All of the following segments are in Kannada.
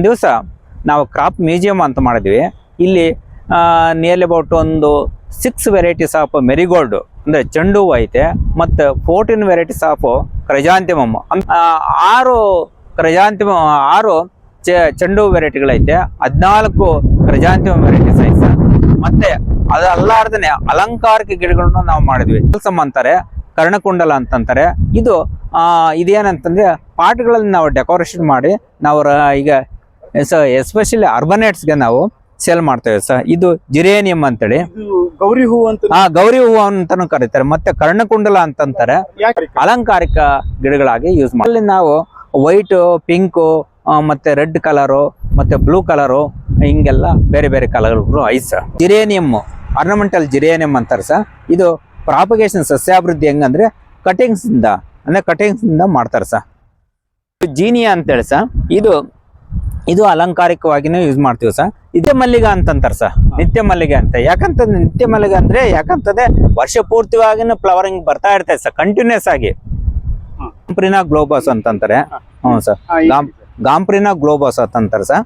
ದಿವಸ ನಾವು ಕ್ರಾಪ್ ಮ್ಯೂಸಿಯಂ ಅಂತ ಮಾಡಿದ್ವಿ. ಇಲ್ಲಿ ನಿಯರ್ಲಿ ಅಬೌಟ್ ಒಂದು 6 ವೆರೈಟೀಸ್ ಆಫ್ ಮೆರಿಗೋಲ್ಡ್ ಅಂದರೆ ಚೆಂಡು ಹೂವು ಐತೆ, ಮತ್ತು 14 ವೆರೈಟೀಸ್ ಆಫ್ ಕ್ರೈಜಾಂಥೆಮಮ್, 6 ಕ್ರೈಜಾಂಥೆಮಮ್ 6 ಚೆಂಡು ಹೂವು ವೆರೈಟಿಗಳೈತೆ, 14 ಕ್ರೈಜಾಂಥೆಮಮ್ ವೆರೈಟೀಸ್ ಐತೆ. ಮತ್ತೆ ಅದಲ್ಲಾರ್ದೇ ಅಲಂಕಾರಿಕ ಗಿಡಗಳನ್ನು ನಾವು ಮಾಡಿದ್ವಿ. ಬಾಲ್ಸಮ್ ಅಂತಾರೆ, ಕರ್ಣಕುಂಡಲ ಅಂತಂತಾರೆ. ಇದೇನಂತಂದ್ರೆ ಪಾಟ್ಗಳಲ್ಲಿ ನಾವು ಡೆಕೋರೇಷನ್ ಮಾಡಿ ನಾವು ಈಗ ಎಸ್ಪೆಷಲಿ ಅರ್ಬನೇಟ್ಸ್ಗೆ ನಾವು ಸೇಲ್ ಮಾಡ್ತೇವೆ ಸರ್. ಇದು ಜಿರೇನಿಯಂ ಅಂತೇಳಿ ಗೌರಿ ಹೂವು ಅಂತ ಗೌರಿ ಹೂವು ಅಂತಾನು ಕರೀತಾರೆ. ಮತ್ತೆ ಕರ್ಣಕುಂಡಲ ಅಂತಂತಾರೆ. ಅಲಂಕಾರಿಕ ಗಿಡಗಳಾಗಿ ಯೂಸ್ ಮಾಡಿ ಅಲ್ಲಿ ನಾವು ವೈಟ್, ಪಿಂಕು, ಮತ್ತೆ ರೆಡ್ ಕಲರು, ಮತ್ತೆ ಬ್ಲೂ ಕಲರು, ಹಿಂಗೆಲ್ಲ ಬೇರೆ ಬೇರೆ ಕಲರ್ಗಳು ಐತೆ ಸರ್. ಜಿರೇನಿಯಂ ಆರ್ನಮೆಂಟಲ್ ಜಿರೇನಿಯಂ ಅಂತಾರೆ ಸರ್. ಇದು ಪ್ರಾಪಗೇಷನ್ ಸಸ್ಯಾಭಿವೃದ್ಧಿ ಹೆಂಗಂದ್ರೆ ಕಟಿಂಗ್ಸ್ ಇಂದ ಮಾಡ್ತಾರೆ ಸರ್. ಜೀನಿಯಾ ಅಂತೇಳಿ ಸರ್, ಇದು ಅಲಂಕಾರಿಕವಾಗಿನೂ ಯೂಸ್ ಮಾಡ್ತೀವಿ ಸರ್. ನಿತ್ಯ ಮಲ್ಲಿಗೆ ಅಂತಂತಾರೆ ಸರ್, ನಿತ್ಯ ಮಲ್ಲಿಗೆ ಅಂತ. ಯಾಕಂತಂದ್ರೆ ನಿತ್ಯ ಮಲ್ಲಿಗೆ ಅಂದ್ರೆ ಯಾಕಂತಂದ್ರೆ ವರ್ಷ ಪೂರ್ತಿವಾಗಿನೂ ಫ್ಲವರಿಂಗ್ ಬರ್ತಾ ಇರ್ತೈತೆ ಸರ್, ಕಂಟಿನ್ಯೂಸ್ ಆಗಿ. ಗಾಂಪ್ರಿನಾ ಗ್ಲೋಬಸ್ ಅಂತಂತಾರೆ. ಹ್ಞೂ ಸರ್, ಗಾಂಪ್ರಿನಾ ಗ್ಲೋಬಸ್ ಅಂತಂತಾರೆ ಸರ್.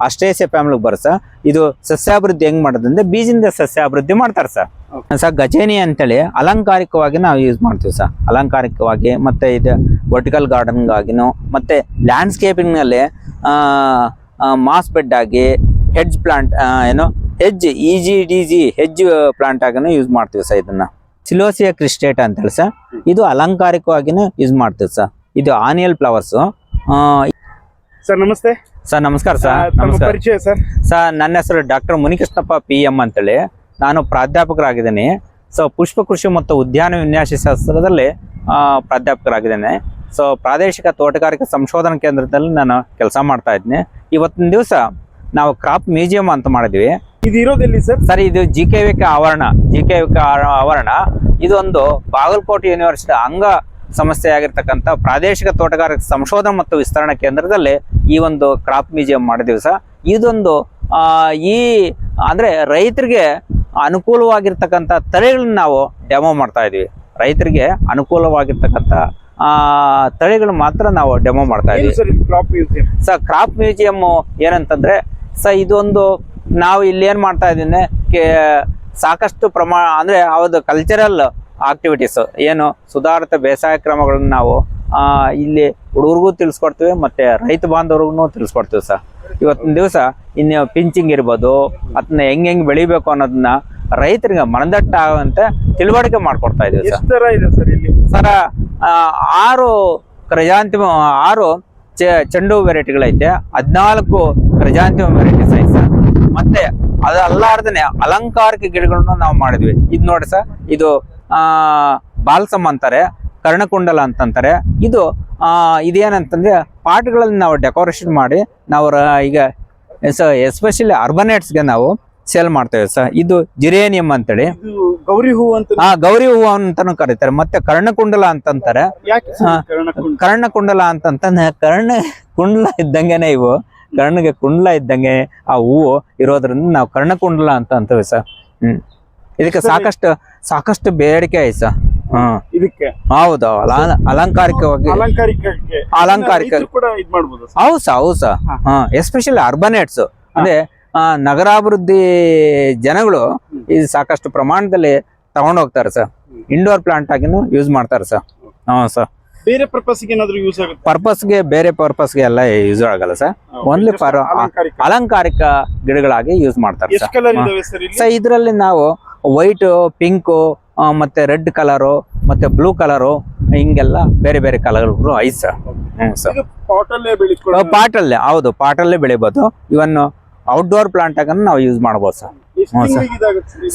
ಅಸ್ಟೇಸಿಯಾ ಫ್ಯಾಮಿಲಿಗೆ ಬರುತ್ತೆ ಸರ್. ಇದು ಸಸ್ಯಾಭಿವೃದ್ಧಿ ಹೆಂಗ್ ಮಾಡೋದಂದ್ರೆ ಬೀಜದಿಂದ ಸಸ್ಯಾಭಿವೃದ್ಧಿ ಮಾಡ್ತಾರೆ ಸರ್. ಗಜೇನಿ ಅಂತೇಳಿ ಅಲಂಕಾರಿಕವಾಗಿ ನಾವು ಯೂಸ್ ಮಾಡ್ತೀವಿ ಸರ್, ಅಲಂಕಾರಿಕವಾಗಿ. ಮತ್ತೆ ಇದು ವರ್ಟಿಕಲ್ ಗಾರ್ಡನ್ಗಾಗಿನೂ, ಮತ್ತೆ ಲ್ಯಾಂಡ್ಸ್ಕೇಪಿಂಗ್ ನಲ್ಲಿ ಮಾಸ್ ಬೆಡ್ ಆಗಿ, ಹೆಡ್ಜ್ ಪ್ಲಾಂಟ್ ಹೆಡ್ಜ್ ಪ್ಲಾಂಟ್ ಆಗಿನೂ ಯೂಸ್ ಮಾಡ್ತೀವಿ ಸರ್. ಇದನ್ನ ಸಿಲೋಸಿಯಾ ಕ್ರಿಸ್ಟೇಟ ಅಂತೇಳಿ ಸರ್, ಇದು ಅಲಂಕಾರಿಕವಾಗಿನೂ ಯೂಸ್ ಮಾಡ್ತೀವಿ ಸರ್. ಇದು ಆನಿಯಲ್ ಫ್ಲವರ್ಸ್. ಸರ್ ನಮಸ್ತೆ. ಸರ್ ನಮಸ್ಕಾರ ಸರ್. ನಮಸ್ಕಾರ ಸರ್. ನನ್ನ ಹೆಸರು ಡಾಕ್ಟರ್ ಮುನಿಕೃಷ್ಣಪ್ಪ PM ಅಂತೇಳಿ. ನಾನು ಪ್ರಾಧ್ಯಾಪಕರಾಗಿದ್ದೇನೆ. ಸೊ ಪುಷ್ಪ ಕೃಷಿ ಮತ್ತು ಉದ್ಯಾನ ವಿನ್ಯಾಸ ಶಾಸ್ತ್ರದಲ್ಲಿ ಪ್ರಾಧ್ಯಾಪಕರಾಗಿದ್ದೇನೆ. ಸೊ ಪ್ರಾದೇಶಿಕ ತೋಟಗಾರಿಕಾ ಸಂಶೋಧನಾ ಕೇಂದ್ರದಲ್ಲಿ ನಾನು ಕೆಲಸ ಮಾಡ್ತಾ ಇದ್ದೀನಿ. ಇವತ್ತಿನ ದಿವಸ ನಾವು ಕ್ರಾಪ್ ಮ್ಯೂಸಿಯಂ ಅಂತ ಮಾಡಿದ್ವಿ. ಇದು ಇರೋದೆಲ್ಲಿ ಸರ್? ಸರ್ ಇದು GKVK ಆವರಣ. ಇದೊಂದು ಬಾಗಲಕೋಟೆ ಯೂನಿವರ್ಸಿಟಿ ಅಂಗ ಸಂಸ್ಥೆಯಾಗಿರ್ತಕ್ಕಂಥ ಪ್ರಾದೇಶಿಕ ತೋಟಗಾರಿಕಾ ಸಂಶೋಧನಾ ಮತ್ತು ವಿಸ್ತರಣಾ ಕೇಂದ್ರದಲ್ಲಿ ಈ ಒಂದು ಕ್ರಾಪ್ ಮ್ಯೂಸಿಯಂ ಮಾಡಿದೀವಿ ಸರ್. ಇದೊಂದು ಅಂದ್ರೆ ರೈತರಿಗೆ ಅನುಕೂಲವಾಗಿರ್ತಕ್ಕಂಥ ತಳಿಗಳನ್ನ ನಾವು ಡೆಮೋ ಮಾಡ್ತಾ ಇದೀವಿ. ರೈತರಿಗೆ ಅನುಕೂಲವಾಗಿರ್ತಕ್ಕಂಥ ತಳಿಗಳು ಮಾತ್ರ ನಾವು ಡೆಮೋ ಮಾಡ್ತಾ ಇದೀವಿ ಸರ್. ಕ್ರಾಪ್ ಮ್ಯೂಸಿಯಂ ಏನಂತಂದ್ರೆ ಸರ್, ಇದೊಂದು ನಾವು ಇಲ್ಲಿ ಏನ್ ಮಾಡ್ತಾ ಇದೀನಿ, ಸಾಕಷ್ಟು ಪ್ರಮಾಣ ಅಂದ್ರೆ ಅವ್ರದ್ದು ಕಲ್ಚರಲ್ ಆಕ್ಟಿವಿಟೀಸ್ ಏನು ಸುಧಾರಿತ ಬೇಸಾಯ ಕ್ರಮಗಳನ್ನ ನಾವು ಇಲ್ಲಿ ಹುಡುಗರಿಗೂ ತಿಳಿಸ್ಕೊಡ್ತೀವಿ, ಮತ್ತೆ ರೈತ ಬಾಂಧವ್ರಿಗೂ ತಿಳಿಸ್ಕೊಡ್ತೀವಿ ಸರ್. ಇವತ್ತಿನ ದಿವಸ ಇನ್ನು ಪಿಂಚಿಂಗ್ ಇರ್ಬೋದು, ಅದನ್ನ ಹೆಂಗ್ ಬೆಳಿಬೇಕು ಅನ್ನೋದನ್ನ ರೈತರಿಗೆ ಮನದಟ್ಟ ಆಗುವಂತೆ ತಿಳುವಳಿಕೆ ಮಾಡ್ಕೊಡ್ತಾ ಇದೀವಿ ಸರ್. 6 ಕ್ರೈಜಾಂಥೆಮಮ್ 6 ಚೆಂಡು ವೆರೈಟಿಗಳೈತೆ, 14 ಕ್ರೈಜಾಂಥೆಮಮ್ ವೆರೈಟೀಸ್ ಐತೆ ಸರ್. ಮತ್ತೆ ಅದಲ್ಲಾರ್ದೇ ಅಲಂಕಾರಿಕ ಗಿಡಗಳನ್ನು ನಾವು ಮಾಡಿದ್ವಿ. ಇದು ನೋಡಿ ಸರ್, ಇದು ಬಾಲ್ಸಮ್ ಅಂತಾರೆ, ಕರ್ಣಕುಂಡಲ ಅಂತಂತಾರೆ. ಇದೇನಂತಂದ್ರೆ ಪಾಟ್ಗಳಲ್ಲಿ ನಾವು ಡೆಕೋರೇಷನ್ ಮಾಡಿ ನಾವು ಈಗ ಎಸ್ಪೆಷಲಿ ಅರ್ಬನೇಟ್ಸ್ಗೆ ನಾವು ಸೇಲ್ ಮಾಡ್ತೇವೆ ಸರ್. ಇದು ಜಿರೇನಿಯಂ ಅಂತೇಳಿ ಗೌರಿ ಹೂವು ಅಂತ ಗೌರಿ ಹೂವು ಅಂತಾನು ಕರೀತಾರೆ. ಮತ್ತೆ ಕರ್ಣಕುಂಡಲ ಅಂತಂತಾರೆ. ಕರ್ಣಕುಂಡಲ ಅಂತಂದ್ರೆ ಕರ್ಣಕುಂಡಲ ಇದ್ದಂಗೆನೆ ಇವು, ಕರ್ಣಗೆ ಕುಂಡಲ ಇದ್ದಂಗೆ ಆ ಹೂವು ಇರೋದ್ರಿಂದ ನಾವು ಕರ್ಣಕುಂಡಲ ಅಂತ ಅಂತೇವೆ ಸರ್. ಇದಕ್ಕೆ ಸಾಕಷ್ಟು ಬೇಡಿಕೆ ಐತೆ ಸರ್. ಇದಕ್ಕೆ ಹೌದು, ಅಲಂಕಾರಿಕವಾಗಿ ಹೌದು ಸರ್. ಎಸ್ಪೆಷಲಿ ಅರ್ಬನೇಟ್ಸ್ ಅಂದ್ರೆ ನಗರಾಭಿವೃದ್ಧಿ ಜನಗಳು ಇದು ಸಾಕಷ್ಟು ಪ್ರಮಾಣದಲ್ಲಿ ತಗೊಂಡು ಹೋಗ್ತಾರೆ ಸರ್. ಇಂಡೋರ್ ಪ್ಲಾಂಟ್ ಆಗಿನೂ ಯೂಸ್ ಮಾಡ್ತಾರೆ ಸರ್. ಸರ್ ಬೇರೆ ಪರ್ಪಸ್ಗೆ ಏನಾದ್ರು ಯೂಸ್ ಆಗುತ್ತೆ? ಬೇರೆ ಪರ್ಪಸ್ಗೆ ಎಲ್ಲ ಯೂಸ್ ಆಗಲ್ಲ ಸರ್. ಓನ್ಲಿ ಫಾರ್ ಅಲಂಕಾರಿಕ ಗಿಡಗಳಾಗಿ ಯೂಸ್ ಮಾಡ್ತಾರೆ ಸರ್. ಇದರಲ್ಲಿ ನಾವು ವೈಟ್, ಪಿಂಕು, ಮತ್ತೆ ರೆಡ್ ಕಲರು, ಮತ್ತೆ ಬ್ಲೂ ಕಲರು, ಹಿಂಗೆಲ್ಲ ಬೇರೆ ಬೇರೆ ಕಲರ್ಗಳು ಐತೆ ಸರ್. ಸರ್ ಪಾಟಲ್ಲೇ ಹೌದು, ಪಾಟಲ್ಲೇ ಬೆಳಿಬೋದು. ಇವನ್ ಔಟ್ಡೋರ್ ಪ್ಲಾಂಟ್ ಆಗ ನಾವು ಯೂಸ್ ಮಾಡ್ಬೋದು ಸರ್.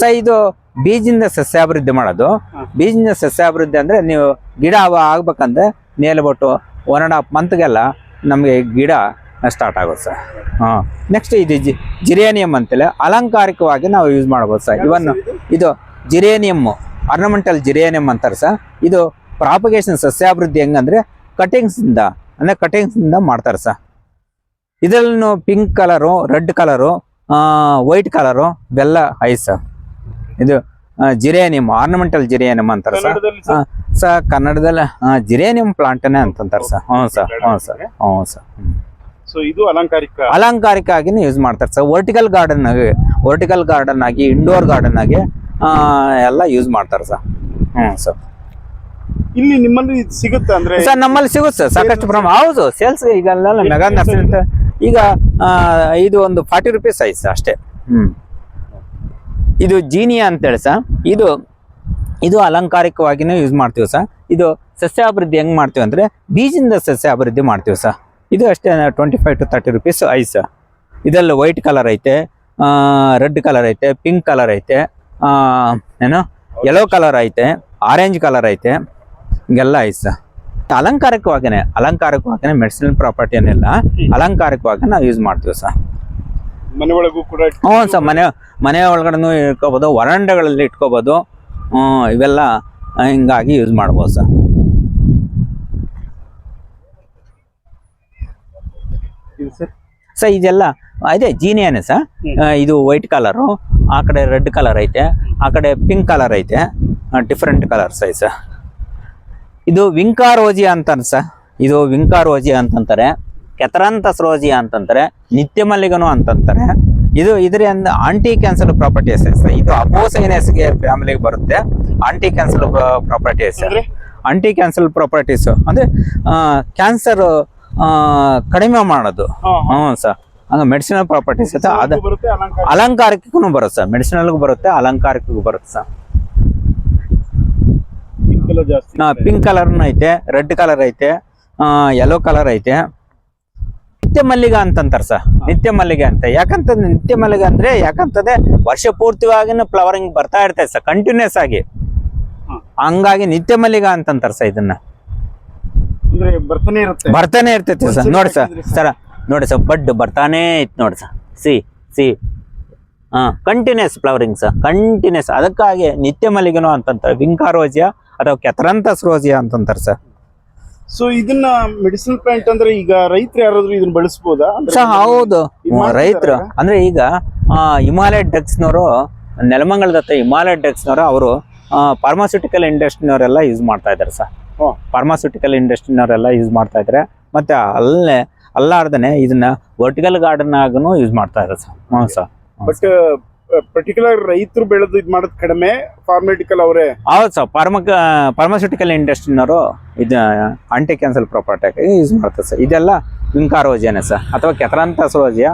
ಸರ್ ಇದು ಬೀಜದಿಂದ ಸಸ್ಯಾಭಿವೃದ್ಧಿ ಮಾಡೋದು. ಬೀಜದಿಂದ ಸಸ್ಯಾಭಿವೃದ್ಧಿ ಅಂದ್ರೆ ನೀವು ಗಿಡ ಆಗ್ಬೇಕಂದ್ರೆ ನೇಲ್ಬಿಟ್ಟು 1.5 ಮಂತ್ಗೆಲ್ಲ ನಮಗೆ ಗಿಡ ಸ್ಟಾರ್ಟ್ ಆಗುತ್ತೆ ಸರ್. ನೆಕ್ಸ್ಟ್ ಇದು ಜಿರೇನಿಯಂ ಅಂತೇಳಿ ಅಲಂಕಾರಿಕವಾಗಿ ನಾವು ಯೂಸ್ ಮಾಡ್ಬೋದು ಸರ್. ಇದು ಜಿರೇನಿಯಂ ಆರ್ನಮೆಂಟಲ್ ಜಿರೇನಿಯಂ ಅಂತಾರೆ ಸರ್. ಇದು ಪ್ರಾಪಗೇಷನ್ ಸಸ್ಯಾಭಿವೃದ್ಧಿ ಹೆಂಗಂದ್ರೆ ಕಟಿಂಗ್ಸ್ ಇಂದ ಮಾಡ್ತಾರೆ ಸರ್. ಇದರಲ್ಲೂ pink colour, red colour, white colour ಇವೆಲ್ಲ ಐತೆ ಸರ್. ಇದು ಜಿರೇನಿಯಂ ಆರ್ನಮೆಂಟಲ್ ಜಿರೇನಿಯಂ ಅಂತಾರೆ ಸರ್. ಕನ್ನಡದಲ್ಲಿ ಜಿರೇನಿಯಂ ಪ್ಲಾಂಟನೇ ಅಂತಂತಾರೆ ಸರ್. ಹ್ಞೂ ಸರ್. ಸೊ ಇದು ಅಲಂಕಾರಿಕ ಆಗಿನೇ ಯೂಸ್ ಮಾಡ್ತಾರೆ ಸರ್. ವರ್ಟಿಕಲ್ ಗಾರ್ಡನ್ ಆಗಿ ಇಂಡೋರ್ ಗಾರ್ಡನ್ ಆಗಿ ಎಲ್ಲ ಯೂಸ್ ಮಾಡ್ತಾರೆ ಸರ್. ಸರ್ ಇಲ್ಲಿ ನಿಮ್ಮಲ್ಲಿ ಇದು ಸಿಗುತ್ತೆ ಅಂದ್ರೆ ಸರ್ ನಮ್ಮಲ್ಲಿ ಸಿಗುತ್ತೆ ಸರ್ ಸಾಕಷ್ಟು ಪ್ರಮಾಣ. ಹೌದು, ಸೇಲ್ಸ್ ಈಗ ಮೆಗಾ ನರ್ಸರಿ ಅಂತ ಈಗ ಇದು ಒಂದು 40 ರೂಪೀಸ್ ಸೈಜ್ ಅಷ್ಟೇ. ಇದು ಜೀನಿಯಾ ಅಂತೇಳಿ ಸರ್. ಇದು ಅಲಂಕಾರಿಕವಾಗಿನೂ ಯೂಸ್ ಮಾಡ್ತೀವಿ ಸರ್. ಇದು ಸಸ್ಯಾಭಿವೃದ್ಧಿ ಹೆಂಗ್ ಮಾಡ್ತೀವಿ ಅಂದ್ರೆ ಬೀಜದಿಂದ ಸಸ್ಯಾಭಿವೃದ್ಧಿ ಮಾಡ್ತೀವಿ ಸರ್. ಇದು ಅಷ್ಟೇ 25 to 30 ರೂಪೀಸ್ ಐಸ್ ಸರ್. ಇದೆಲ್ಲ ವೈಟ್ ಕಲರ್ ಐತೆ, ರೆಡ್ ಕಲರ್ ಐತೆ, ಪಿಂಕ್ ಕಲರ್ ಐತೆ, ಯೆಲ್ಲೋ ಕಲರ್ ಐತೆ, ಆರೆಂಜ್ ಕಲರ್ ಐತೆ, ಹಿಂಗೆಲ್ಲ ಐತೆ ಸರ್. ಅಲಂಕಾರಿಕವಾಗಿನೇ ಮೆಡಿಸಿನಲ್ ಪ್ರಾಪರ್ಟಿ ಏನಿಲ್ಲ, ಅಲಂಕಾರಿಕವಾಗಿ ನಾವು ಯೂಸ್ ಮಾಡ್ತೀವಿ ಸರ್. ಮನೆ ಒಳಗೂ ಕೂಡ ಹ್ಞೂ ಸರ್, ಮನೆ ಒಳಗಡೆನೂ ಇಟ್ಕೋಬೋದು, ವರಾಂಡಗಳಲ್ಲಿ ಇಟ್ಕೋಬೋದು. ಇವೆಲ್ಲ ಹಿಂಗಾಗಿ ಯೂಸ್ ಮಾಡ್ಬೋದು ಸರ್. ಸರ್ ಇದೆಲ್ಲ ಇದೆ ಜೀನಿಯಾನೆ ಸರ್. ಇದು ವೈಟ್ ಕಲರು, ಆ ಕಡೆ ರೆಡ್ ಕಲರ್ ಐತೆ, ಆ ಕಡೆ ಪಿಂಕ್ ಕಲರ್ ಐತೆ, ಡಿಫ್ರೆಂಟ್ ಕಲರ್ಸ್ ಐತೆ ಸರ್. ಇದು ವಿಂಕಾರೋಜಿಯಾ ಅಂತಾರೆ ಸರ್. ಇದು ವಿಂಕಾರೋಜಿಯಾ ಅಂತಂತಾರೆ, ಕೆಥರಂಥಸ್ ರೋಜಿಯಾ ಅಂತಂತಾರೆ, ನಿತ್ಯ ಮಲ್ಲಿಗನು ಅಂತಂತಾರೆ. ಇದರ ಆಂಟಿ ಕ್ಯಾನ್ಸರ್ ಪ್ರಾಪರ್ಟೀಸ್ ಸರ್. ಇದು ಅಪೋಸೈನಸ್ಗೆ ಫ್ಯಾಮಿಲಿಗೆ ಬರುತ್ತೆ. ಆಂಟಿ ಕ್ಯಾನ್ಸರ್ ಪ್ರಾಪರ್ಟೀಸ್ ಅಂದ್ರೆ ಕ್ಯಾನ್ಸರ್ ಕಡಿಮೆ ಮಾಡೋದು. ಸರ್ ಹಂಗ ಮೆಡಿಸಿನಲ್ ಪ್ರಾಪರ್ಟೀಸ್ ಐತೆ. ಅದು ಅಲಂಕಾರಿಕಕ್ಕೂ ಬರುತ್ತೆ ಸರ್, ಮೆಡಿಸಿನಲ್ಗೂ ಬರುತ್ತೆ, ಅಲಂಕಾರಿಕಕ್ಕೂ ಬರುತ್ತೆ ಸರ್. ಪಿಂಕ್ ಕಲರ್ನು ಐತೆ, ರೆಡ್ ಕಲರ್ ಐತೆ, ಯೆಲ್ಲೋ ಕಲರ್ ಐತೆ. ನಿತ್ಯ ಮಲ್ಲಿಗೆ ಅಂತಂತಾರೆ ಸರ್. ನಿತ್ಯ ಮಲ್ಲಿಗೆ ಅಂತ ಯಾಕಂತಂದ್ರೆ ನಿತ್ಯ ಮಲ್ಲಿಗೆ ಅಂದ್ರೆ ಯಾಕಂತಂದ್ರೆ ವರ್ಷ ಪೂರ್ತಿವಾಗಿನ ಫ್ಲವರಿಂಗ್ ಬರ್ತಾ ಇರ್ತೈತೆ ಸರ್, ಕಂಟಿನ್ಯೂಸ್ ಆಗಿ. ಹಂಗಾಗಿ ನಿತ್ಯ ಮಲ್ಲಿಗೆ ಅಂತಂತಾರೆ ಸರ್. ಇದನ್ನ ಬರ್ತಾನೆ ಇರ್ತೈತಿ ಸರ್. ನೋಡಿ ಸರ್ ಬಡ್ ಬರ್ತಾನೆ ಇತ್ತು ನೋಡಿ sir. See continuous flowering sir, continuous. ಅದಕ್ಕಾಗಿ ನಿತ್ಯ ಮಲ್ಲಿಗೆನೋ ಅಂತಂತಾರೆ, ವಿಂಕಾರೋಜಿಯಾ ಅಥವಾ ಕೆಥರಂಥಸ್ ರೋಜಿಯಾ ಅಂತಂತಾರೆ ಸರ್. ಸೊ ಇದನ್ನ ಮೆಡಿಸಿನಲ್ ಪ್ಲಾಂಟ್ ಅಂದ್ರೆ ಈಗ ರೈತರು ಯಾರಾದ್ರೂ ಇದನ್ನ ಬಳಸಬಹುದಾ ಸರ್? ಹೌದು, ರೈತರು ಅಂದ್ರೆ ಈಗ ಹಿಮಾಲಯ ಡ್ರಗ್ಸ್ನವರು, ನೆಲಮಂಗಲದತ್ತ ಹಿಮಾಲಯ ಡ್ರಗ್ಸ್ನವರು ಅವರು ಫಾರ್ಮಾಸ್ಯೂಟಿಕಲ್ ಇಂಡಸ್ಟ್ರಿನವರೆಲ್ಲ ಯೂಸ್ ಮಾಡ್ತಾ ಇದ್ದಾರೆ ಸರ್. ಫಾರ್ಮಾಸ್ಯೂಟಿಕಲ್ ಇಂಡಸ್ಟ್ರಿನವರೆಲ್ಲ ಯೂಸ್ ಮಾಡ್ತಾ ಇದ್ದಾರೆ. ಮತ್ತೆ ಅಲ್ಲಾರ್ದನೆ ಇದನ್ನ ವರ್ಟಿಕಲ್ ಗಾರ್ಡನ್ ಆಗನು ಯೂಸ್ ಮಾಡ್ತಾ ಇದ್ದಾರೆ ಸರ್. ಸರ್ ಬಟ್ ಪರ್ಟಿಕ್ಯುಲರ್ ರೈತರು ಬೆಳೆದು ಇದು ಮಾಡೋದು ಕಡಿಮೆ, ಫಾರ್ಮಾಟಿಕಲ್ ಅವರೇ. ಹೌದು ಸರ್, ಫಾರ್ಮಾಸ್ಯೂಟಿಕಲ್ ಇಂಡಸ್ಟ್ರಿನವರು ಇದು ಆಂಟಿ ಕ್ಯಾನ್ಸರ್ ಪ್ರಾಪರ್ಟಿ ಯೂಸ್ ಮಾಡ್ತಾರೆ ಸರ್. ಇದೆಲ್ಲ ವಿಂಕಾರೋಜಿಯಾನೆ ಸರ್, ಅಥವಾ ಕೆಥರಂಥಸ್ ರೋಜಿಯಾ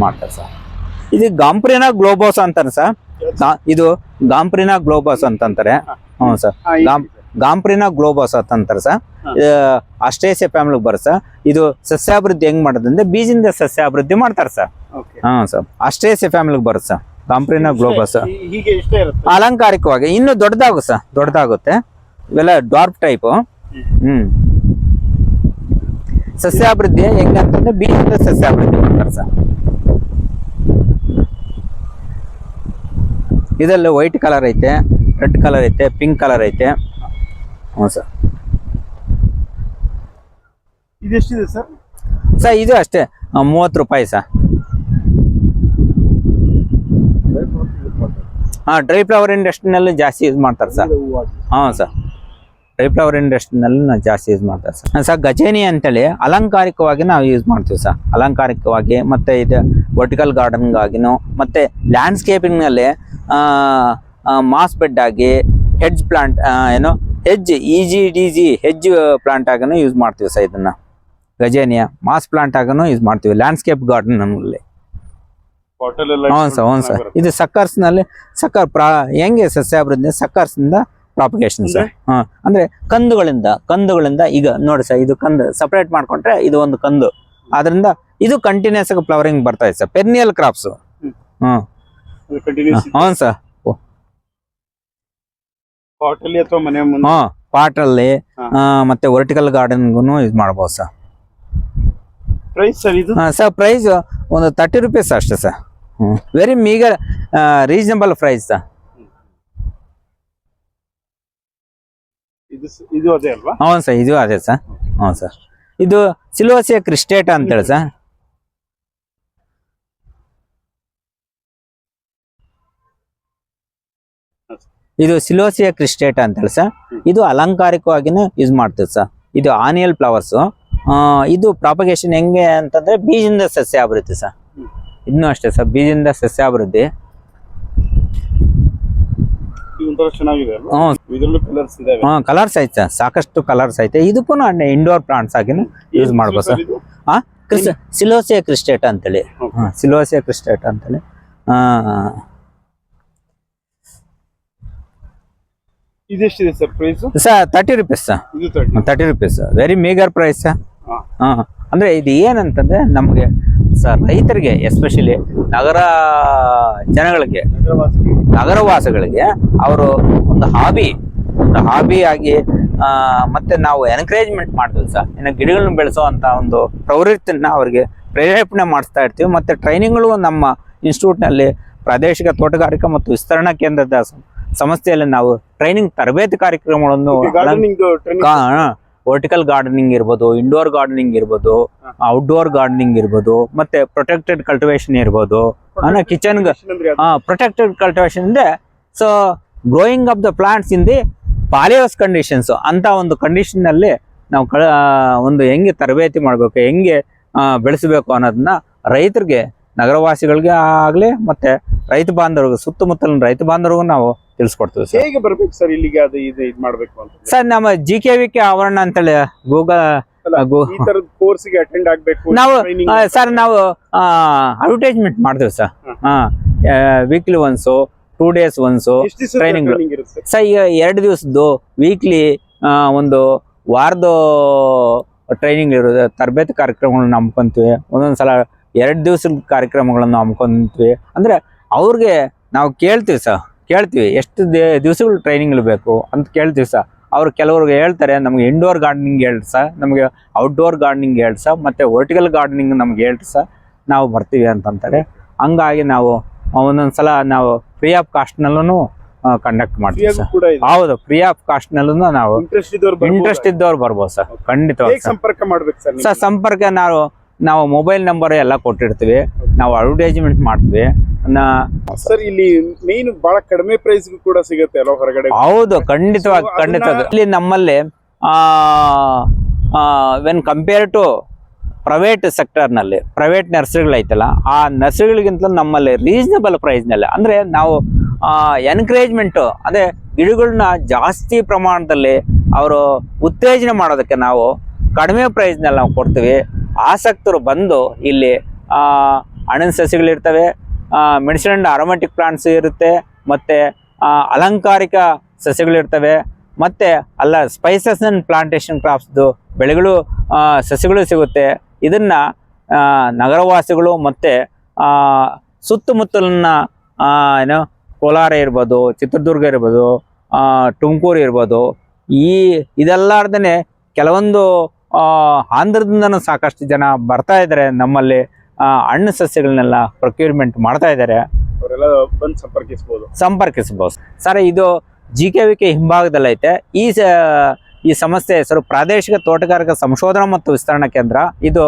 ಮಾಡ್ತಾರೆ ಸರ್. ಇದು ಗಾಂಪ್ರಿನಾ ಗ್ಲೋಬೋಸ್ ಅಂತಾರೆ ಸರ್. ಇದು ಗಾಂಪ್ರಿನಾ ಗ್ಲೋಬೋಸ್ ಅಂತಂತಾರೆ. ಹ್ಞೂ ಸರ್, ಗಾಂಪ್ರಿನಾ ಗ್ಲೋಬೋಸ್ ಅಂತಂತಾರೆ ಸರ್. ಅಸ್ಟೇಸಿಯಾ ಫ್ಯಾಮಿಲಿಗೆ ಬರುತ್ತೆ ಸರ್. ಇದು ಸಸ್ಯಾಭಿವೃದ್ಧಿ ಹೆಂಗ್ ಮಾಡೋದಂದ್ರೆ ಬೀಜದಿಂದ ಸಸ್ಯಾಭಿವೃದ್ಧಿ ಮಾಡ್ತಾರೆ ಸರ್. ಸರ್ ಅಸ್ಟೇಸಿಯಾ ಫ್ಯಾಮಿಲಿಗೆ ಬರುತ್ತೆ ಸರ್ ಗಾಂಪ್ರಿನಾ ಗ್ಲೋಬೋಸ್. ಅಲಂಕಾರಿಕವಾಗಿ ಇನ್ನು ದೊಡ್ಡದಾಗುತ್ತೆ. ಇವೆಲ್ಲ ಡ್ವಾರ್ಫ್ ಟೈಪ್. ಸಸ್ಯಾಭಿವೃದ್ಧಿ ಹೆಂಗಂತಂದ್ರೆ ಬೀಜದಿಂದ ಸಸ್ಯಾಭಿವೃದ್ಧಿ ಮಾಡ್ತಾರೆ ಸರ್. ಇದರಲ್ಲಿ ವೈಟ್ ಕಲರ್ ಐತೆ, ರೆಡ್ ಕಲರ್ ಐತೆ, ಪಿಂಕ್ ಕಲರ್ ಐತೆ. ಹ್ಞೂ ಸರ್. ಇದೆಷ್ಟಿದೆ ಸರ್? ಸರ್ ಇದು ಅಷ್ಟೇ 30 ರೂಪಾಯಿ ಸರ್. ಡ್ರೈ ಫ್ಲವರ್ ಇಂಡಸ್ಟ್ರಿನಲ್ಲಿ ಜಾಸ್ತಿ ಯೂಸ್ ಮಾಡ್ತಾರೆ ಸರ್. ಸರ್ ಡ್ರೈ ಫ್ಲವರ್ ಇಂಡಸ್ಟ್ರಿನಲ್ಲಿ ಜಾಸ್ತಿ ಯೂಸ್ ಮಾಡ್ತಾರೆ ಸರ್. ಸರ್ ಗಜೇನಿ ಅಂತೇಳಿ ಅಲಂಕಾರಿಕವಾಗಿ ನಾವು ಯೂಸ್ ಮಾಡ್ತೀವಿ ಸರ್. ಅಲಂಕಾರಿಕವಾಗಿ ಮತ್ತೆ ಇದು ವರ್ಟಿಕಲ್ ಗಾರ್ಡನ್ಗಾಗಿನೂ ಮತ್ತೆ ಲ್ಯಾಂಡ್ಸ್ಕೇಪಿಂಗ್ನಲ್ಲಿ ಮಾಸ್ ಬೆಡ್ ಆಗಿ ಹೆಡ್ಜ್ ಪ್ಲಾಂಟ್ ಹೆಡ್ಜ್ ಪ್ಲಾಂಟ್ ಆಗನು ಯೂಸ್ ಮಾಡ್ತೀವಿ ಸರ್. ಇದನ್ನ ಗಜೇನಿಯಾ ಮಾಸ್ ಪ್ಲಾಂಟ್ ಆಗನು ಯೂಸ್ ಮಾಡ್ತೀವಿ ಲ್ಯಾಂಡ್ಸ್ಕೇಪ್ ಗಾರ್ಡನ್ ನಲ್ಲಿ. ಹ್ಞೂ ಸರ್. ಇದು ಸಕ್ಕರ್ಸ್ನಲ್ಲಿ ಹೆಂಗೆ ಸಸ್ಯಾಭಿವೃದ್ಧಿ ಸಕ್ಕರ್ಸ್ನಿಂದ ಪ್ರಾಪಗೇಷನ್ ಸರ್. ಅಂದ್ರೆ ಕಂದುಗಳಿಂದ ಈಗ ನೋಡಿ ಸರ್, ಇದು ಕಂದು ಸಪರೇಟ್ ಮಾಡ್ಕೊಂಡ್ರೆ ಇದು ಒಂದು ಕಂದು, ಅದರಿಂದ ಇದು ಕಂಟಿನ್ಯೂಸ್ ಆಗಿ ಫ್ಲವರಿಂಗ್ ಬರ್ತಾ ಇದೆ ಸರ್. Perennial crops. ಹ್ಞೂ ಸರ್. ಪಾಟಲ್ಲಿ ಮತ್ತೆ ವರ್ಟಿಕಲ್ ಗಾರ್ಡನ್ಗೂ ಯೂಸ್ ಮಾಡ್ಬೋದು ಸರ್. ಸರ್ ಪ್ರೈಸ್ ಒಂದು 30 ರೂಪೀಸ್ ಅಷ್ಟೇ sir. Very meagre, reasonable price sir. ಹೌದು ಸರ್, ಇದು ಅದೇ ಸರ್. ಹ್ಞೂ ಸರ್. ಇದು ಸಿಲ್ವೋಸಿಯಾ ಕ್ರಿಸ್ಟೇಟಾ ಅಂತೇಳಿ ಸರ್. ಇದು ಸಿಲೋಸಿಯಾ ಕ್ರಿಸ್ಟೇಟಾ ಅಂತೇಳಿ ಸರ್. ಇದು ಅಲಂಕಾರಿಕವಾಗಿನೇ ಯೂಸ್ ಮಾಡ್ತೀವಿ ಸರ್. ಇದು ಆನಿಯಲ್ ಫ್ಲವರ್ಸ್. ಇದು ಪ್ರಾಪಗೇಶನ್ ಹೆಂಗೆ ಅಂತಂದ್ರೆ ಬೀಜದಿಂದ ಸಸ್ಯ ಅಭಿವೃದ್ಧಿ ಸರ್. ಇದನ್ನು ಅಷ್ಟೇ ಸರ್, ಬೀಜದಿಂದ ಸಸ್ಯ ಅಭಿವೃದ್ಧಿ. ಚೆನ್ನಾಗಿದೆ. ಕಲರ್ಸ್ ಐತೆ ಸರ್, ಸಾಕಷ್ಟು ಕಲರ್ಸ್ ಐತೆ. ಇದಕ್ಕೂ ಇಂಡೋರ್ ಪ್ಲಾಂಟ್ಸ್ ಆಗಿ ಯೂಸ್ ಮಾಡ್ಬೋದು ಸರ್. ಸಿಲೋಸಿಯಾ ಕ್ರಿಸ್ಟೇಟ್ ಅಂತೇಳಿ, ಸಿಲೋಸಿಯಾ ಕ್ರಿಸ್ಟೇಟ್ ಅಂತೇಳಿ. ಇದೆಷ್ಟಿದೆ sir price? Sir 30 rupees sir. 30 rupees, very meagre price sir. ಅಂದ್ರೆ ಇದು ಏನಂತಂದ್ರೆ ನಮ್ಗೆ ಸರ್ ರೈತರಿಗೆ, ಎಸ್ಪೆಷಲಿ ನಗರ ಜನಗಳಿಗೆ, ನಗರವಾಸಿಗಳಿಗೆ ಅವರು ಒಂದು ಹಾಬಿ ಆಗಿ ಮತ್ತೆ ನಾವು ಎನ್ಕರೇಜ್ಮೆಂಟ್ ಮಾಡ್ತೀವಿ ಸರ್. ಇನ್ನು ಗಿಡಗಳನ್ನ ಬೆಳೆಸೋ ಅಂತ ಒಂದು ಪ್ರವೃತ್ತಿನ ಅವ್ರಿಗೆ ಪ್ರೇರೇಪಣೆ ಮಾಡಿಸ್ತಾ ಇರ್ತೀವಿ. ಮತ್ತೆ ಟ್ರೈನಿಂಗ್ಗಳು ನಮ್ಮ ಇನ್ಸ್ಟಿಟ್ಯೂಟ್ನಲ್ಲಿ ಪ್ರಾದೇಶಿಕ ತೋಟಗಾರಿಕಾ ಮತ್ತು ವಿಸ್ತರಣಾ ಕೇಂದ್ರದ ಸಂಸ್ಥೆಯಲ್ಲಿ ನಾವು ಟ್ರೈನಿಂಗ್ ತರಬೇತಿ ಕಾರ್ಯಕ್ರಮಗಳನ್ನು, ವರ್ಟಿಕಲ್ ಗಾರ್ಡನಿಂಗ್ ಇರ್ಬೋದು, ಇಂಡೋರ್ ಗಾರ್ಡನಿಂಗ್ ಇರ್ಬೋದು, ಔಟ್ಡೋರ್ ಗಾರ್ಡನಿಂಗ್ ಇರ್ಬೋದು, ಮತ್ತೆ ಪ್ರೊಟೆಕ್ಟೆಡ್ ಕಲ್ಟಿವೇಶನ್ ಇರ್ಬೋದು. ಕಿಚನ್ ಪ್ರೊಟೆಕ್ಟೆಡ್ ಕಲ್ಟಿವೇಶನ್ ಅಂದ್ರೆ so growing of the plants in the polyhouse conditions ಅಂತ ಒಂದು ಕಂಡೀಷನ್ ನಲ್ಲಿ ನಾವು ಒಂದು ಹೆಂಗೆ ತರಬೇತಿ ಮಾಡಬೇಕು, ಹೆಂಗೆ ಬೆಳೆಸಬೇಕು ಅನ್ನೋದನ್ನ ರೈತರಿಗೆ, ನಗರವಾಸಿಗಳಿಗೆ ಆಗ್ಲಿ ಮತ್ತೆ ರೈತ ಬಾಂಧವರಿಗೆ, ಸುತ್ತಮುತ್ತಲಿನ ರೈತ ಬಾಂಧವರಿಗೂ ನಾವು ತಿಳಿಸ್ಕೊಡ್ತೀವಿ ಸರ್. ಹೇಗೆ ಬರ್ಬೇಕು ಸರ್ ಇಲ್ಲಿಗೆ? ಅದು ಇದು ಮಾಡ್ಬೇಕು ಅಂತ ಸರ್ ನಮ್ಮ GKVK ಆವರಣ ಅಂತೇಳಿ ಕೋರ್ಸ್ಗೆ ಅಟೆಂಡ್ ಆಗ್ಬೇಕು ನಾವು ಸರ್. ನಾವು ಅಡ್ವರ್ಟೈಸ್ಮೆಂಟ್ ಮಾಡ್ತೀವಿ sir. Weekly once, 2 days once training sir. ಈಗ 2 ದಿವಸದ್ದು ವೀಕ್ಲಿ, ಒಂದು ವಾರದ ಟ್ರೈನಿಂಗ್ ಇರೋದು, ತರಬೇತಿ ಕಾರ್ಯಕ್ರಮಗಳನ್ನ ಹಮ್ಕೊಂತೀವಿ. ಒಂದೊಂದ್ಸಲ 2 ದಿವಸದ ಕಾರ್ಯಕ್ರಮಗಳನ್ನು ಹಮ್ಕೊಂತೀವಿ. ಅಂದ್ರೆ ಅವ್ರಿಗೆ ನಾವು ಕೇಳ್ತೀವಿ ಎಷ್ಟು ದಿವಸಗಳು ಟ್ರೈನಿಂಗ್ ಬೇಕು ಅಂತ ಕೇಳ್ತೀವಿ ಸರ್. ಅವ್ರು ಕೆಲವ್ರಿಗೆ ಹೇಳ್ತಾರೆ ನಮ್ಗೆ ಇಂಡೋರ್ ಗಾರ್ಡನಿಂಗ್ ಹೇಳ್ರಿ ಸರ್, ನಮಗೆ ಔಟ್ಡೋರ್ ಗಾರ್ಡನಿಂಗ್ ಹೇಳ್ರಿ ಸರ್, ಮತ್ತೆ ವರ್ಟಿಕಲ್ ಗಾರ್ಡನಿಂಗ್ ನಮ್ಗೆ ಹೇಳ್ರಿ ಸರ್, ನಾವು ಬರ್ತೀವಿ ಅಂತಂತಾರೆ. ಹಂಗಾಗಿ ನಾವು ಒಂದೊಂದ್ಸಲ ನಾವು ಫ್ರೀ ಆಫ್ ಕಾಸ್ಟ್ನಲ್ಲೂ ಕಂಡಕ್ಟ್ ಮಾಡ್ತೀವಿ ಸರ್. ಹೌದು, ಫ್ರೀ ಆಫ್ ಕಾಸ್ಟ್ನಲ್ಲೂ ನಾವು ಇಂಟ್ರೆಸ್ಟ್ ಇದ್ದವ್ರು ಬರ್ಬೋದು ಸರ್. ಖಂಡಿತವಾಗಿ ಸಂಪರ್ಕ ಮಾಡ್ಬೇಕು ಸರ್. ಸಂಪರ್ಕ ನಾವು ಮೊಬೈಲ್ ನಂಬರ್ ಎಲ್ಲ ಕೊಟ್ಟಿರ್ತೀವಿ, ನಾವು ಅಡ್ವರ್ಟೈಸ್ಮೆಂಟ್ ಮಾಡ್ತೀವಿ ಸರ್. ಇಲ್ಲಿ ಮೇನ್ ಬಹಳ ಕಡಿಮೆ ಪ್ರೈಸ್ ಕೂಡ ಸಿಗುತ್ತೆ ಅಲ್ಲ ಹೊರಗಡೆ? ಹೌದು, ಖಂಡಿತವಾಗಿ. ಇಲ್ಲಿ ನಮ್ಮಲ್ಲಿ ವೆನ್ ಕಂಪೇರ್ ಟು ಪ್ರೈವೇಟ್ ಸೆಕ್ಟರ್ನಲ್ಲಿ, ಪ್ರೈವೇಟ್ ನರ್ಸರಿಗಳೈತಲ್ಲ, ಆ ನರ್ಸರಿಗಳಿಗಿಂತ ನಮ್ಮಲ್ಲಿ ರೀಸನಬಲ್ ಪ್ರೈಸ್ನಲ್ಲಿ, ಅಂದ್ರೆ ನಾವು ಎನ್ಕರೇಜ್ಮೆಂಟು, ಅದೇ ಗಿಡಗಳನ್ನ ಜಾಸ್ತಿ ಪ್ರಮಾಣದಲ್ಲಿ ಅವರು ಉತ್ತೇಜನ ಮಾಡೋದಕ್ಕೆ ನಾವು ಕಡಿಮೆ ಪ್ರೈಸ್ನಲ್ಲಿ ನಾವು ಕೊಡ್ತೀವಿ. ಆಸಕ್ತರು ಬಂದು ಇಲ್ಲಿ ಹಣ್ಣಿನ ಸಸ್ಯಗಳಿರ್ತವೆ, ಮೆಡಿಸಿನ್ ಅಂಡ್ ಅರೋಮ್ಯಾಟಿಕ್ ಪ್ಲಾಂಟ್ಸ್ ಇರುತ್ತೆ, ಮತ್ತೆ ಅಲಂಕಾರಿಕ ಸಸ್ಯಗಳಿರ್ತವೆ, ಮತ್ತೆ ಸ್ಪೈಸಸ್ ಅಂಡ್ ಪ್ಲಾಂಟೇಶನ್ ಕ್ರಾಪ್ಸ್ದು ಬೆಳೆಗಳು, ಸಸ್ಯಗಳು ಸಿಗುತ್ತೆ. ಇದನ್ನ ನಗರವಾಸಿಗಳು ಮತ್ತೆ ಸುತ್ತಮುತ್ತಲಿನ ಕೋಲಾರ ಇರ್ಬೋದು, ಚಿತ್ರದುರ್ಗ ಇರ್ಬೋದು, ತುಮಕೂರು ಇರ್ಬೋದು, ಇದೆಲ್ಲಾರ್ದೇ ಕೆಲವೊಂದು ಆಂಧ್ರದಿಂದನೂ ಸಾಕಷ್ಟು ಜನ ಬರ್ತಾ ಇದ್ದಾರೆ ನಮ್ಮಲ್ಲಿ ಹಣ್ಣು ಸಸ್ಯಗಳನ್ನೆಲ್ಲ ಪ್ರೊಕ್ಯೂರ್ಮೆಂಟ್ ಮಾಡ್ತಾ ಇದ್ದಾರೆ. ಸಂಪರ್ಕಿಸಬಹುದು ಸರ್. ಇದು GKVK ಹಿಂಭಾಗದಲ್ಲೈತೆ. ಈ ಸಂಸ್ಥೆ ಹೆಸರು ಪ್ರಾದೇಶಿಕ ತೋಟಗಾರಿಕಾ ಸಂಶೋಧನಾ ಮತ್ತು ವಿಸ್ತರಣಾ ಕೇಂದ್ರ. ಇದು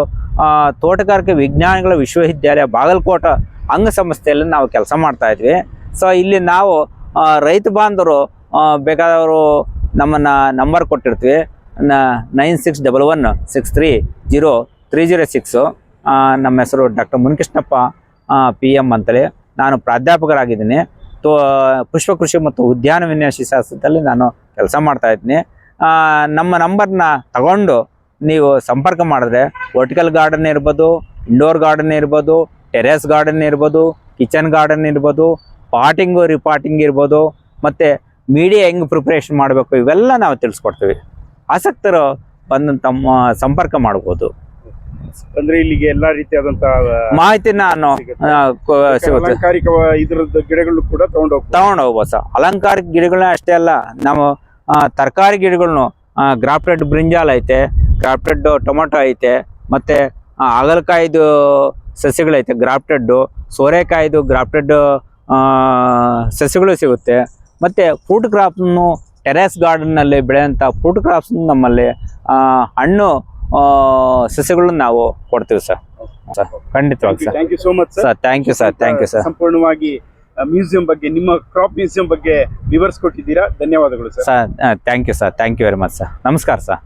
ತೋಟಗಾರಿಕೆ ವಿಜ್ಞಾನಗಳ ವಿಶ್ವವಿದ್ಯಾಲಯ ಬಾಗಲಕೋಟೆ ಅಂಗಸಂಸ್ಥೆಯಲ್ಲಿ ನಾವು ಕೆಲಸ ಮಾಡ್ತಾ ಇದ್ವಿ. ಸೊ ಇಲ್ಲಿ ನಾವು ರೈತ ಬಾಂಧವರು ಬೇಕಾದವರು ನಮ್ಮನ್ನ ನಂಬರ್ ಕೊಟ್ಟಿರ್ತೀವಿ, 9611630306. ನಮ್ಮ ಹೆಸರು ಡಾಕ್ಟರ್ ಮುನಿಕೃಷ್ಣಪ್ಪ PM ಅಂತೇಳಿ. ನಾನು ಪ್ರಾಧ್ಯಾಪಕರಾಗಿದ್ದೀನಿ. ಪುಷ್ಪ ಕೃಷಿ ಮತ್ತು ಉದ್ಯಾನ ವಿನ್ಯಾಸ ಶಾಸ್ತ್ರದಲ್ಲಿ ನಾನು ಕೆಲಸ ಮಾಡ್ತಾ ಇದ್ದೀನಿ. ನಮ್ಮ ನಂಬರ್ನ ತಗೊಂಡು ನೀವು ಸಂಪರ್ಕ ಮಾಡಿದ್ರೆ ವರ್ಟಿಕಲ್ ಗಾರ್ಡನ್ ಇರ್ಬೋದು, ಇಂಡೋರ್ ಗಾರ್ಡನ್ ಇರ್ಬೋದು, ಟೆರೆಸ್ ಗಾರ್ಡನ್ ಇರ್ಬೋದು, ಕಿಚನ್ ಗಾರ್ಡನ್ ಇರ್ಬೋದು, ಪಾಟಿಂಗು ರಿಪಾಟಿಂಗ್ ಇರ್ಬೋದು, ಮತ್ತು ಮೀಡಿಯಾ ಹೆಂಗೆ ಪ್ರಿಪ್ರೇಷನ್ ಮಾಡಬೇಕು ಇವೆಲ್ಲ ನಾವು ತಿಳಿಸ್ಕೊಡ್ತೀವಿ. ಆಸಕ್ತರು ಬಂದು ತಮ್ಮ ಸಂಪರ್ಕ ಮಾಡ್ಬೋದು. ಅಂದ್ರೆ ಇಲ್ಲಿಗೆ ಎಲ್ಲಾ ರೀತಿಯಾದಂತ ಮಾಹಿತಿ ನಾನು ಸಿಗುತ್ತೆ. ಇದ್ರದ್ದು ಗಿಡಗಳು ಕೂಡ ತಗೊಂಡು ಹೋಗ್ಬೋದು ಸರ್. ಅಲಂಕಾರಿಕ ಗಿಡಗಳನ್ನ ಅಷ್ಟೇ ಅಲ್ಲ, ನಾವು ತರಕಾರಿ ಗಿಡಗಳನ್ನು ಗ್ರಾಫ್ಟೆಡ್ ಬ್ರಿಂಜಾಲ್ ಐತೆ, ಗ್ರಾಫ್ಟೆಡ್ ಟೊಮೊಟೊ ಐತೆ, ಮತ್ತೆ ಹಾಗಲಕಾಯಿದು ಸಸ್ಯಗಳೈತೆ ಗ್ರಾಫ್ಟೆಡ್, ಸೋರೆಕಾಯಿದು ಗ್ರಾಫ್ಟೆಡ್ ಸಸ್ಯಗಳು ಸಿಗುತ್ತೆ. ಮತ್ತೆ ಫ್ರೂಟ್ ಕ್ರಾಪ್ನು ಟೆರೆಸ್ ಗಾರ್ಡನ್ನಲ್ಲಿ ಬೆಳೆಯುವಂಥ ಫ್ರೂಟ್ ಕ್ರಾಪ್ಸ್ ನಮ್ಮಲ್ಲಿ ಹಣ್ಣು ಸಸ್ಯಗಳನ್ನು ನಾವು ಕೊಡ್ತೀವಿ ಸರ್. ಖಂಡಿತವಾಗಿ sir. Thank you so much sir. Thank you sir. ಸಂಪೂರ್ಣವಾಗಿ ಮ್ಯೂಸಿಯಂ ಬಗ್ಗೆ, ನಿಮ್ಮ ಕ್ರಾಪ್ ಮ್ಯೂಸಿಯಂ ಬಗ್ಗೆ ವಿವರಿಸ್ಕೊಟ್ಟಿದ್ದೀರಾ. ಧನ್ಯವಾದಗಳು sir. Thank you very much sir. ನಮಸ್ಕಾರ ಸರ್.